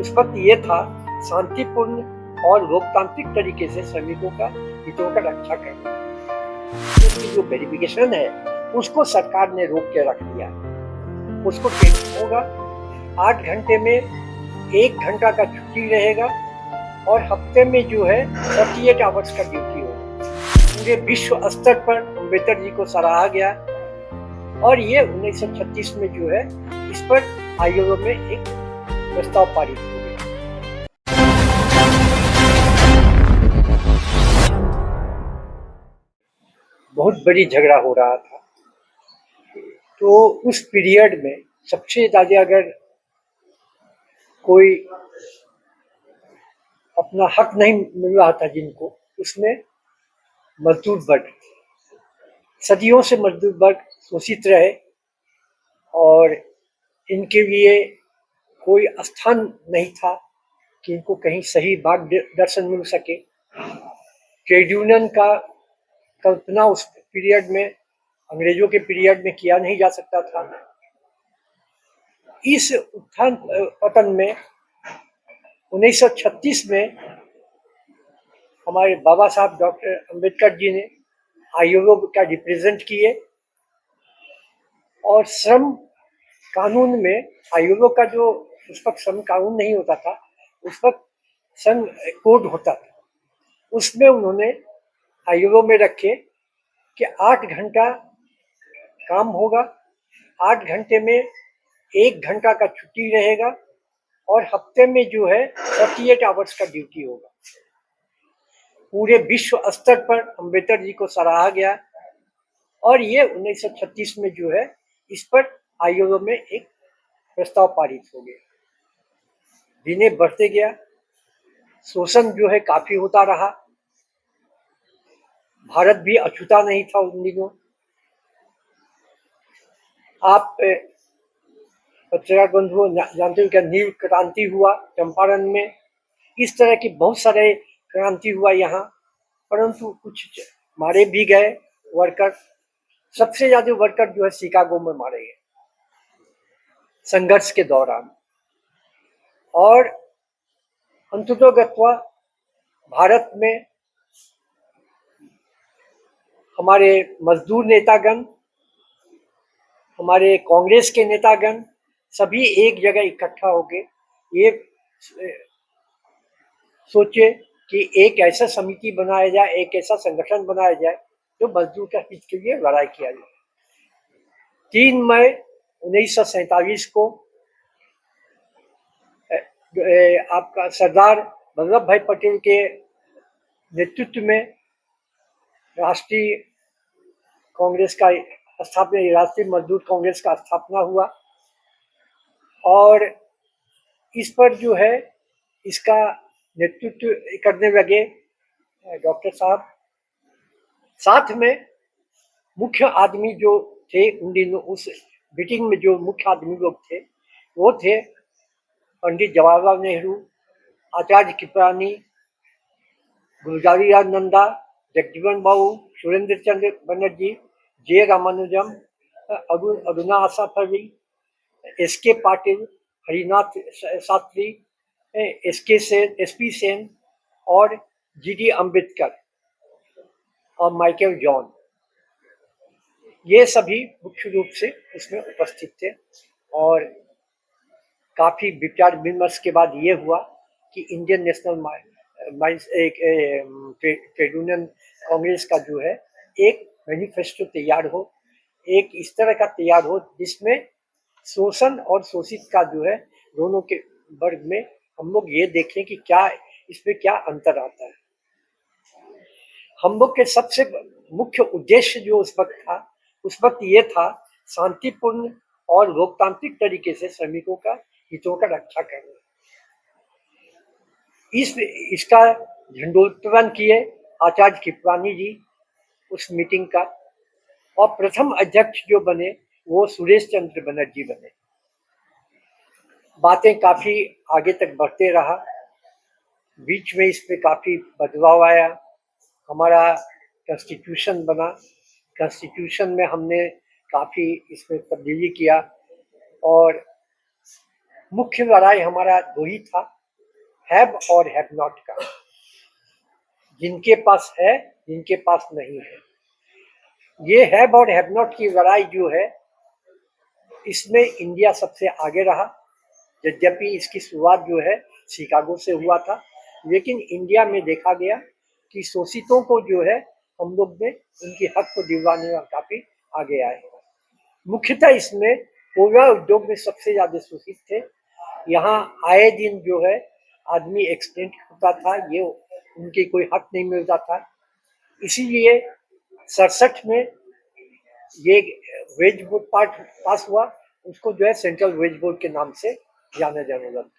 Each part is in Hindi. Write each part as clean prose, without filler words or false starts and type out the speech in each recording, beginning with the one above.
उस वक्त ये था शांतिपूर्ण और लोकतांत्रिक तरीके से श्रमिकों का हितों का रक्षा करना। जो वेरिफिकेशन है उसको सरकार ने रोक के रख दिया। उसको होगा 8 घंटे में 1 घंटा का छुट्टी रहेगा और हफ्ते में जो है 48 आवर्स का ड्यूटी होगा। पूरे विश्व स्तर पर अम्बेडकर जी को सराहा गया और ये 1936 में जो है इस पर आयोग में एक प्रस्ताव पारित हो गया। बहुत बड़ी झगड़ा हो रहा था, तो उस पीरियड में सबसे ज्यादा अगर कोई अपना हक नहीं मिल रहा था जिनको, उसमें मजदूर वर्ग, सदियों से मजदूर वर्ग शोषित रहे और इनके लिए कोई स्थान नहीं था कि इनको कहीं सही मार्गदर्शन मिल सके। ट्रेड यूनियन का कल्पना उस पीरियड में, अंग्रेजों के पीरियड में किया नहीं जा सकता था। इस उत्थान पतन में 1936 में हमारे बाबा साहब डॉक्टर अंबेडकर जी ने आयोग का रिप्रेजेंट किए और श्रम कानून में, आयोग का जो उस वक्त श्रम कानून नहीं होता था, उस वक्त श्रम कोड होता था, उसमें उन्होंने आयोग में रखे कि 8 घंटा काम होगा, 8 घंटे में 1 घंटा का छुट्टी रहेगा और हफ्ते में जो है 48 आवर्स का ड्यूटी होगा। पूरे विश्व स्तर पर अम्बेडकर जी को सराहा गया और ये 1936 में जो है इस पर आयोग में एक प्रस्ताव पारित हो गया। दिनें बढ़ते गया, शोषण जो है काफी होता रहा। भारत भी अछूता नहीं था उन दिनों। आप पत्रकार बंधुओं जानते हो क्या नील क्रांति हुआ चंपारण में, इस तरह की बहुत सारे क्रांति हुआ यहाँ, परंतु कुछ मारे भी गए वर्कर। सबसे ज्यादा वर्कर जो है शिकागो में मारे गए संघर्ष के दौरान। और अंततोगत्वा भारत में हमारे मजदूर नेतागण, हमारे कांग्रेस के नेतागण सभी एक जगह इकट्ठा होके ये सोचे कि एक ऐसा समिति बनाया जाए, एक ऐसा संगठन बनाया जाए जो मजदूर का हित के लिए लड़ाई किया जाए। 3 मई 1947 को आपका सरदार वल्लभ भाई पटेल के नेतृत्व में राष्ट्रीय कांग्रेस का स्थापना, राष्ट्रीय मजदूर कांग्रेस का स्थापना हुआ और इस पर जो है इसका नेतृत्व करने लगे डॉक्टर साहब। साथ में मुख्य आदमी जो थे उन दिनों, उस मीटिंग में जो मुख्य आदमी लोग थे वो थे पंडित जवाहरलाल नेहरू, आचार्य कृपलानी, गुलजारी लाल नंदा, जगजीवन बाबू, सुरेंद्र चंद्र बनर्जी, जे रामानुजम, अरुणा आशा फरी, एस.के. पाटिल, हरिनाथ शास्त्री, एस.पी. सेन और जी.डी. अम्बेडकर और माइकल जॉन, ये सभी मुख्य रूप से उसमें उपस्थित थे। और काफी विचार विमर्श के बाद ये हुआ कि Indian national trade union Congress का जो है एक मैनिफेस्टो तैयार हो, एक इस तरह का तैयार हो जिसमें शोषण और शोषित का जो है दोनों के वर्ग में हम लोग ये देखें कि क्या इसमें क्या अंतर आता है। हम लोग के सबसे मुख्य उद्देश्य जो उस वक्त ये था शांतिपूर्ण और लोकतांत्रिक तरीके से श्रमिकों का हितों का रक्षा करना। इसका झंडोत्तोलन किए आचार्य कृपलानी जी उस मीटिंग का, और प्रथम अध्यक्ष जो बने वो सुरेश चंद्र बनर्जी बने। बातें काफी आगे तक बढ़ते रहा, बीच में इस पे काफी बदलाव आया। हमारा कॉन्स्टिट्यूशन बना, कॉन्स्टिट्यूशन में हमने काफी इसमें तब्दीली किया और मुख्य लड़ाई हमारा दो ही था, हैव और हैव नॉट का, जिनके पास है, जिनके पास नहीं है। ये हैव और हैव नॉट की लड़ाई जो है, इसमें इंडिया सबसे आगे रहा। यद्यपि इसकी शुरुआत जो है शिकागो से हुआ था, लेकिन इंडिया में देखा गया कि शोषितों को जो है हम लोग ने उनके हक को दिलवाने में काफी आगे आए। मुख्यतः इसमें कोयला उद्योग में सबसे ज्यादा शोषित थे। यहाँ आए दिन जो है आदमी एक्सटेंट होता था, ये उनके कोई हक नहीं मिलता था। इसीलिए 67 में ये वेज बोर्ड पास हुआ, उसको जो है सेंट्रल वेज बोर्ड के नाम से जाना जाने लगा।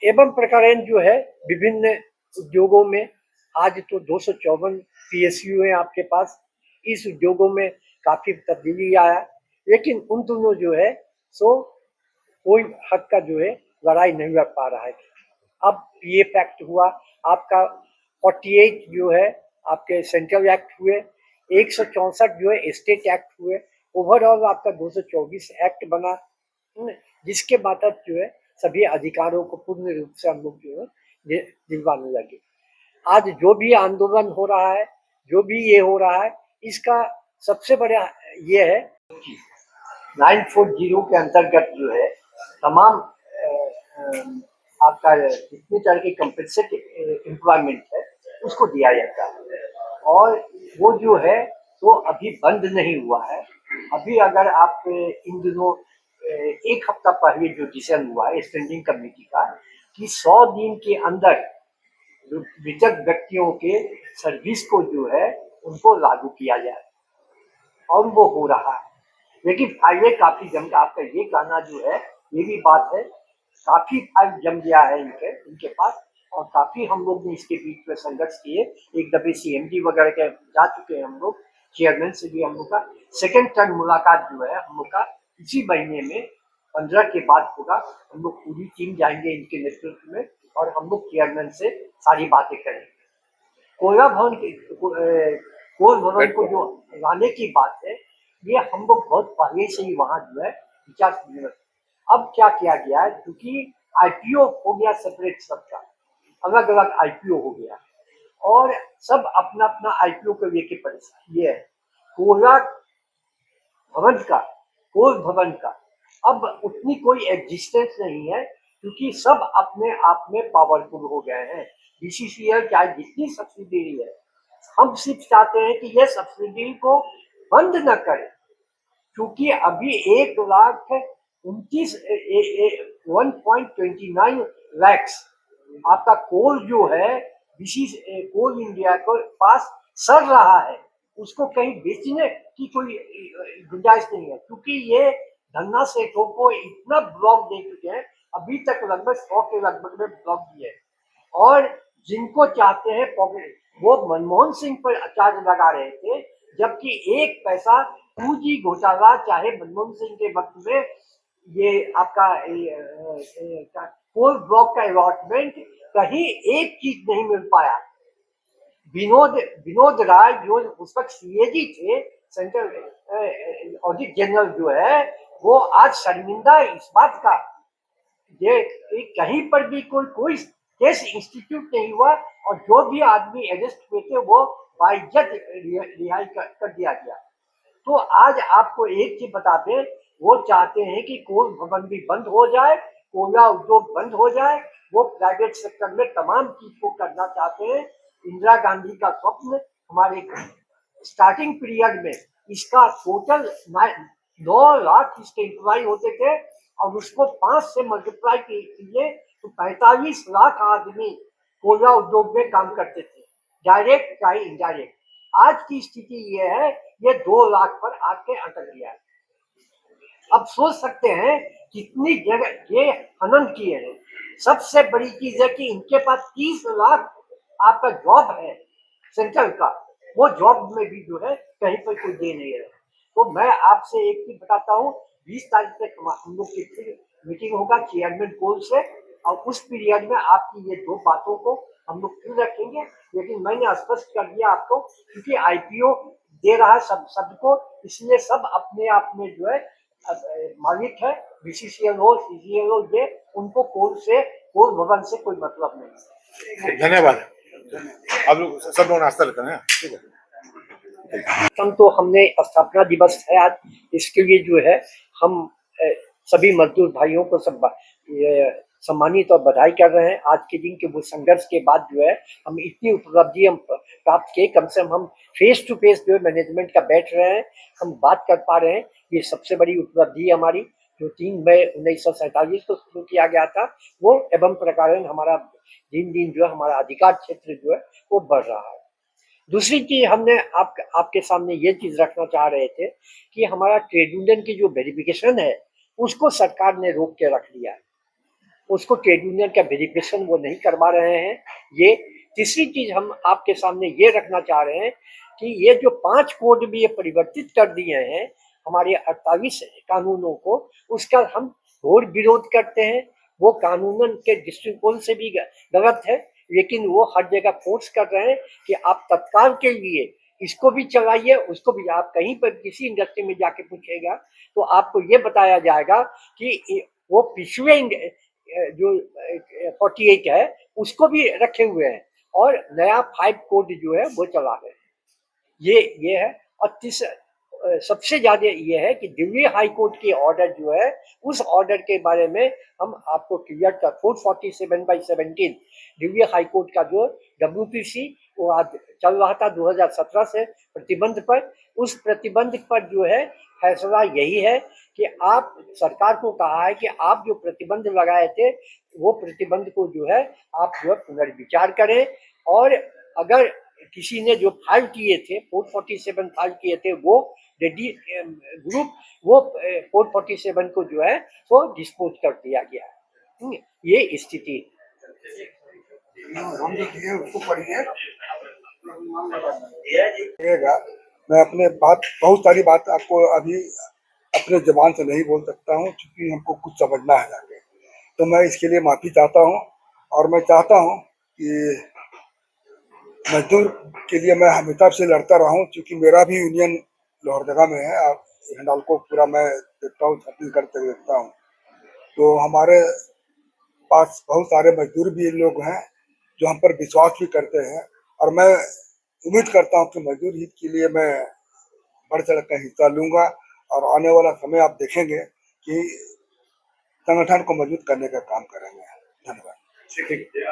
एवं प्रकारेण जो है विभिन्न उद्योगों में आज तो 254 पीएसयू है आपके पास। इस उद्योगों में काफी तब्दीली आया, लेकिन उन दोनों जो है सो कोई हक का जो है लड़ाई नहीं लड़ पा रहा है। अब पीएफ एक्ट हुआ आपका, 48 जो है आपके सेंट्रल एक्ट हुए, 164 जो है स्टेट एक्ट हुए, ओवरऑल आपका 224 एक्ट बना, जिसके बाद जो है सभी अधिकारों को पूर्ण रूप से हम लोग जो है दिलवाने लगे। आज जो भी आंदोलन हो रहा है, जो भी ये हो रहा है, इसका सबसे बड़ा ये है 940 के अंतर्गत जो है तमाम आपका जितने तरह के कंपनसेट एम्प्लॉयमेंट है उसको दिया जाता है, और वो जो है तो अभी बंद नहीं हुआ है। अभी अगर आप इन दिनों एक हफ्ता पहले जो डिसीजन हुआ है स्टैंडिंग कमेटी का कि 100 दिन के अंदर मृतक व्यक्तियों के सर्विस को जो है उनको लागू किया जाए, और वो हो रहा है। लेकिन फाइलें काफी जम, आपका ये कहना जो है ये भी बात है, काफी फाइल जम गया है इनके पास, और काफी हम लोग ने इसके बीच में संघर्ष किए। एक दफे सीएमडी वगैरह के जा चुके हैं हम लोग, चेयरमैन से भी हम लोग का सेकेंड टर्म मुलाकात जो है हम लोग का इसी महीने में 15 के बाद होगा। हम लोग पूरी टीम जाएंगे इनके नेतृत्व में, और हम लोग चेयरमैन से सारी बातें करेंगे। कोयला भवन के कोल भवन को जो लाने की बात है, ये हम लोग बहुत पहले से ही वहां जो है विचार विमर्श। अब क्या किया गया है, क्योंकि आईपीओ हो गया सेपरेट, सबका अलग अलग आईपीओ हो गया, और सब अपना अपना आईपीओ को लेके परेशान ये है। कोयला भवन का, कोल भवन का अब उतनी कोई एग्जिस्टेंस नहीं है, क्योंकि सब अपने आप में पावरफुल हो गए हैं। बीसीसीएल चाहे जितनी सब्सिडी है, हम सिर्फ चाहते हैं कि यह सब्सिडी को बंद न करे, क्योंकि अभी 1,29 लाख आपका कोल जो है कोल इंडिया को पास सड़ रहा है, उसको कहीं बेचने की कोई गुंजाइश नहीं है, क्योंकि ये धन्ना सेठों को इतना ब्लॉक दे चुके हैं। अभी तक लगभग 100 के लगभग में ब्लॉक दिए, और जिनको चाहते हैं पॉकेट, वो मनमोहन सिंह पर चार्ज लगा रहे थे, जबकि एक पैसा 2G घोटाला चाहे मनमोहन सिंह के वक्त में ये आपका कोल ब्लॉक का अलॉटमेंट कहीं एक चीज नहीं मिल पाया। विनोद राय जो उस वक्त सीएजी थे, सेंट्रल ऑडिट जनरल जो है, वो आज शर्मिंदा इस बात का, ये कहीं पर भी कोई केस इंस्टीट्यूट नहीं हुआ, और जो भी आदमी अरेस्ट हुए थे वो बाइज्जत रिहाई कर दिया गया। तो आज आपको एक चीज बता दें, वो चाहते हैं कि कोल भवन भी बंद हो जाए, कोयला उद्योग बंद हो जाए, वो प्राइवेट सेक्टर में तमाम चीज को करना चाहते हैं। इंदिरा गांधी का स्वप्न, हमारे स्टार्टिंग पीरियड में इसका टोटल 9 लाख इसके एम्प्लॉय होते थे, और उसको 5 से मल्टीप्लाई कीजिए तो 45 लाख आदमी कोयला उद्योग में काम करते थे, डायरेक्ट चाहे इनडायरेक्ट। आज की स्थिति ये है, ये 2 लाख पर आके अटक गया है। अब सोच सकते हैं कितनी जगह ये हनन किए हैं। सबसे बड़ी चीज है कि इनके पास 30 लाख आपका जॉब है सेंट्रल का, वो जॉब में भी जो है कहीं पर कोई दे नहीं है। तो मैं आपसे एक चीज बताता हूँ, 20 तारीख तक हम लोग की फिर मीटिंग होगा चेयरमैन कोल से, और उस पीरियड में आपकी ये 2 बातों को हम लोग फिर रखेंगे। लेकिन मैंने स्पष्ट कर दिया आपको, क्योंकि आईपीओ दे रहा है सबको, इसलिए सब अपने आप में जो है मालिक है, बीसीसीएल हो, सीजीएल हो, ये उनको कोल भवन से कोई मतलब नहीं। धन्यवाद। आप लोग सब लोग नाश्ता लेते हैं, ठीक है। तो हमने स्थापना दिवस है आज, इसके लिए जो है हम सभी मजदूर भाइयों को सब सम्मानित और बधाई कर रहे हैं। आज के दिन के वो संघर्ष के बाद जो है हम इतनी उपलब्धि हम प्राप्त किए, कम से कम हम फेस टू फेस जो मैनेजमेंट का बैठ रहे हैं, हम बात कर पा रहे हैं, ये सबसे बड़ी उपलब्धि है हमारी। जो 3 मई 1947 को शुरू किया गया था वो एवं प्रकार हमारा दिन दिन जो है हमारा अधिकार क्षेत्र जो है वो बढ़ रहा है। दूसरी चीज हमने आपके सामने ये चीज रखना चाह रहे थे कि हमारा ट्रेड यूनियन की जो वेरिफिकेशन है उसको सरकार ने रोक के रख दिया है, उसको ट्रेड यूनियन का वेरिफिकेशन वो नहीं करवा रहे हैं। ये तीसरी चीज हम आपके सामने ये रखना चाह रहे हैं कि ये जो 5 कोड भी ये परिवर्तित कर दिए हैं हमारे 48 कानूनों को, उसका हम घोर विरोध करते हैं। वो कानूनन के दृष्टिकोण से भी गलत है, लेकिन वो हर जगह फोर्स कर रहे हैं कि आप तत्काल के लिए इसको भी चलाइए, उसको भी। आप कहीं पर किसी इंडस्ट्री में जाके पूछेगा तो आपको ये बताया जाएगा कि वो पिछले जो 48 है उसको भी रखे हुए हैं और नया 5 कोड जो है वो चला रहे हैं। ये है। और सबसे ज्यादा ये है कि दिल्ली हाई कोर्ट के ऑर्डर जो है उस ऑर्डर के बारे में हम आपको क्लियर कर 447/17 दिल्ली हाई कोर्ट का जो WPC वो आज चल रहा था 2017 से प्रतिबंध पर, उस प्रतिबंध पर जो है फैसला यही है कि आप सरकार को कहा है कि आप जो प्रतिबंध लगाए थे वो प्रतिबंध को जो है आप जो है पुनर्विचार करें, और अगर किसी ने जो फाइल किए थे 447 फाइल किए थे वो ग्रुप वो 447 को जो है वो डिस्पोज कर दिया गया। ये स्थिति हम जो दिए उसको पढ़िए। मैं अपने बहुत सारी बात आपको अभी अपने जबान से नहीं बोल सकता हूँ क्योंकि हमको कुछ समझना है जाके, तो मैं इसके लिए माफी चाहता हूँ। और मैं चाहता हूँ कि मजदूर के लिए मैं हमेशा से लड़ता रहा हूँ, क्योंकि मेरा भी यूनियन लोहरदगा में है। हिंडाल्को पूरा मैं देखता हूँ, छत्तीसगढ़ से देखता हूँ, तो हमारे पास बहुत सारे मजदूर भी लोग हैं जो हम पर विश्वास भी करते हैं। और मैं उम्मीद करता हूँ कि मजदूर हित के लिए मैं बढ़ चढ़ कर हिस्सा लूंगा, और आने वाला समय आप देखेंगे कि संगठन को मजबूत करने का काम करेंगे। धन्यवाद।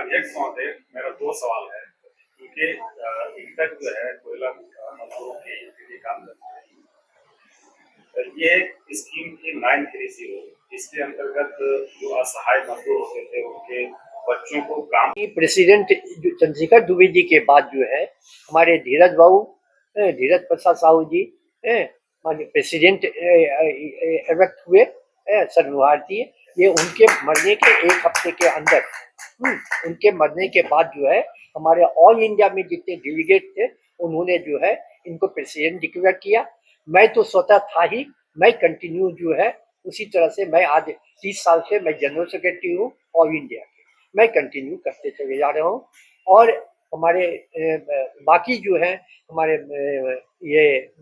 अध्यक्ष महोदय, मेरा 2 सवाल है, क्योंकि इंटक जो है कोयला मजदूरों के काम करते हैं। ये स्कीम की 930 इसके अंतर्गत जो असहाय मजदूर होते थे उनके बच्चों को काम। प्रेसिडेंट चंद्रशेखर दुबे जी के बाद जो है हमारे धीरज प्रसाद साहू जी प्रेसिडेंट इलेक्ट हुए सर्वभारतीय। ये उनके मरने के 1 हफ्ते के अंदर उनके मरने के बाद जो है हमारे ऑल इंडिया में जितने डेलीगेट थे उन्होंने जो है इनको प्रेसिडेंट डिक्लेयर किया। मैं तो स्वतः था ही, मैं कंटिन्यू जो है उसी तरह से, मैं आज 30 साल से मैं जनरल सेक्रेटरी हूँ ऑल इंडिया के, मैं कंटिन्यू करते चले जा रहा हूँ। और हमारे बाकी जो है हमारे ये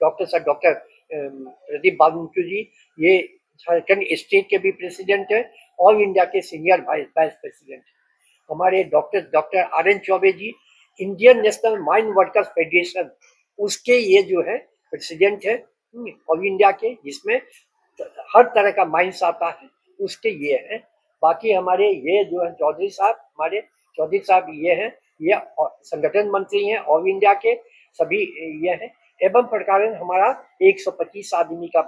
डॉक्टर प्रदीप बाबू जी, ये झारखंड स्टेट के भी प्रेसिडेंट है, ऑल इंडिया के सीनियर वाइस प्रेसिडेंट। हमारे doctor RN Choubey ji, Indian national mine workers federation, उसके ये जो है प्रेसिडेंट है ऑल इंडिया के, जिसमें हर तरह का माइंस आता है, उसके ये है। बाकी हमारे ये जो है चौधरी साहब ये हैं, ये संगठन मंत्री हैं ऑल इंडिया के, सभी ये हैं। एवं प्रकार हमारा 125 आदमी का